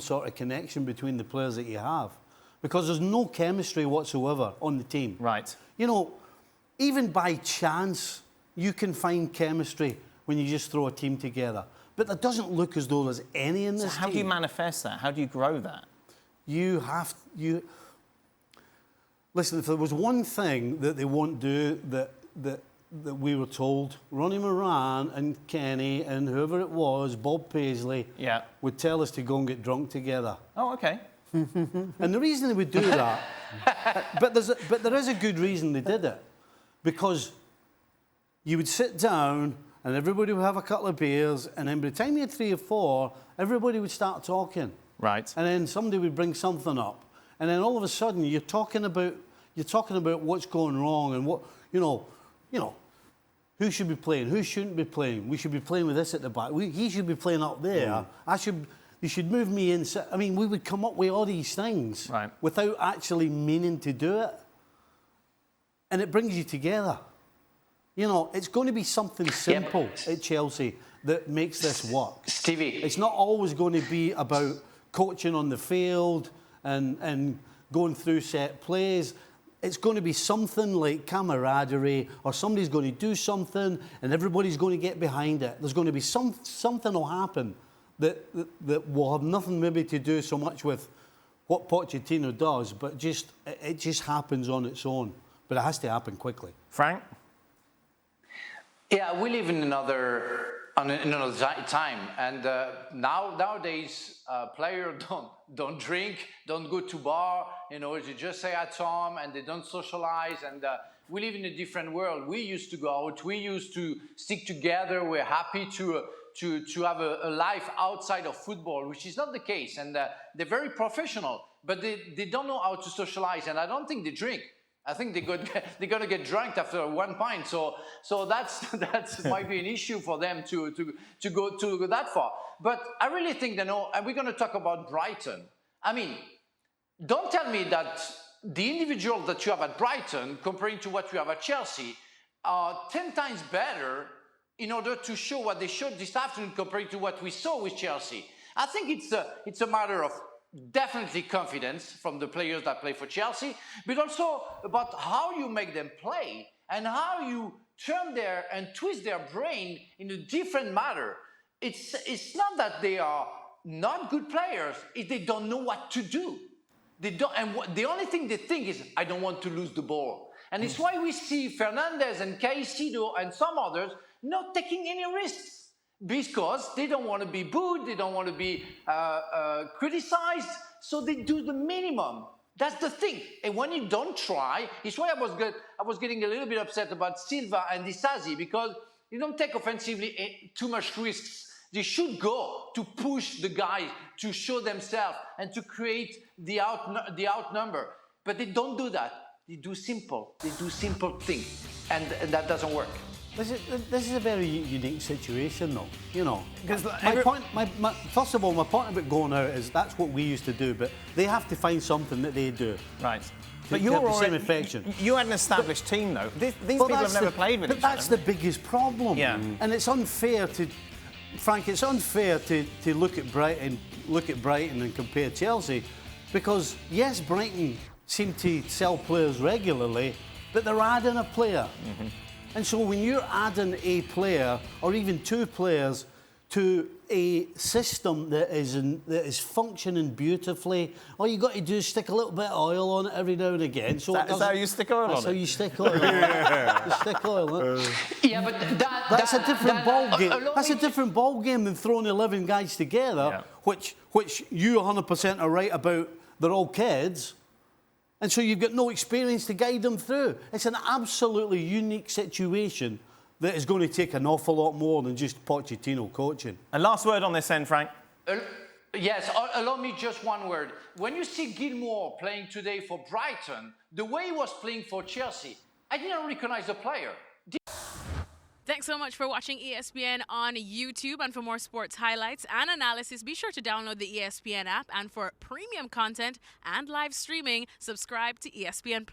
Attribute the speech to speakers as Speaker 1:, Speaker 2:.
Speaker 1: sort of connection between the players that you have, because there's no chemistry whatsoever on the team.
Speaker 2: Right.
Speaker 1: You know, even by chance, you can find chemistry when you just throw a team together. But it doesn't look as though there's any in this
Speaker 2: So how do you manifest that? How do you grow that?
Speaker 1: Listen, if there was one thing that they won't do that we were told, Ronnie Moran and Kenny and whoever it was, Bob Paisley, would tell us to go and get drunk together.
Speaker 2: Oh, okay.
Speaker 1: And the reason they would do that, but there is a good reason they did it, because you would sit down and everybody would have a couple of beers, and then by the time you had 3 or 4, everybody would start talking.
Speaker 2: Right.
Speaker 1: And then somebody would bring something up, and then all of a sudden you're talking about what's going wrong and what you know, who should be playing, who shouldn't be playing. We should be playing with this at the back. He should be playing up there. You should move me in. I mean, we would come up with all these things without actually meaning to do it, and it brings you together. You know, it's going to be something simple at Chelsea that makes this work.
Speaker 3: Stevie.
Speaker 1: It's not always going to be about coaching on the field and going through set plays. It's going to be something like camaraderie, or somebody's going to do something and everybody's going to get behind it. There's going to be something will happen that will have nothing maybe to do so much with what Pochettino does, but it just happens on its own. But it has to happen quickly.
Speaker 2: Frank?
Speaker 3: Yeah, we live in another time, and nowadays players don't drink, don't go to bar. You know, they just stay at home and they don't socialize. And we live in a different world. We used to go out. We used to stick together. We're happy to have a life outside of football, which is not the case. And they're very professional, but they don't know how to socialize. And I don't think they drink. I think they're gonna get drunk after 1 pint. So that's might be an issue for them to go that far. But I really think and we're gonna talk about Brighton. I mean, don't tell me that the individual that you have at Brighton comparing to what you have at Chelsea are 10 times better in order to show what they showed this afternoon compared to what we saw with Chelsea. I think it's a matter of definitely confidence from the players that play for Chelsea, but also about how you make them play and how you turn and twist their brain in a different manner. It's not that they are not good players, it's they don't know what to do. They don't, and the only thing they think is, I don't want to lose the ball. And it's why we see Fernandes and Caicedo and some others not taking any risks, because they don't want to be booed, they don't want to be criticized, so they do the minimum. That's the thing. And when you don't try, it's why I was getting a little bit upset about Silva and Disasi, because you don't take offensively too much risks. They should go to push the guys to show themselves and to create the outnumber. But they don't do that. They do simple things, and that doesn't work.
Speaker 1: This is a very unique situation, though. You know, because first of all, my point about going out is that's what we used to do, but they have to find something that they do.
Speaker 2: Right.
Speaker 1: But you're the same affection.
Speaker 2: You had an established team, though. These people have never played with each other.
Speaker 1: But that's the biggest problem.
Speaker 2: Yeah.
Speaker 1: And it's unfair to, Frank. It's unfair to look at Brighton and compare Chelsea, because yes, Brighton seem to sell players regularly, but they're adding a player. Mm-hmm. And so when you're adding a player or even 2 players to a system that is functioning beautifully, all you got to do is stick a little bit of oil on it every now and again. So
Speaker 2: is that how you stick oil on it?
Speaker 1: That's how you stick oil on it. You stick oil on it.
Speaker 3: Yeah, but
Speaker 1: that's a different ball game. That's a different ball game than throwing 11 guys together, which you 100% are right about. They're all kids. And so you've got no experience to guide them through. It's an absolutely unique situation that is going to take an awful lot more than just Pochettino coaching.
Speaker 2: And last word on this end, Frank.
Speaker 3: Yes, allow me just one word. When you see Gilmour playing today for Brighton, the way he was playing for Chelsea, I didn't recognize the player.
Speaker 4: Thanks so much for watching ESPN on YouTube. And for more sports highlights and analysis, be sure to download the ESPN app. And for premium content and live streaming, subscribe to ESPN+.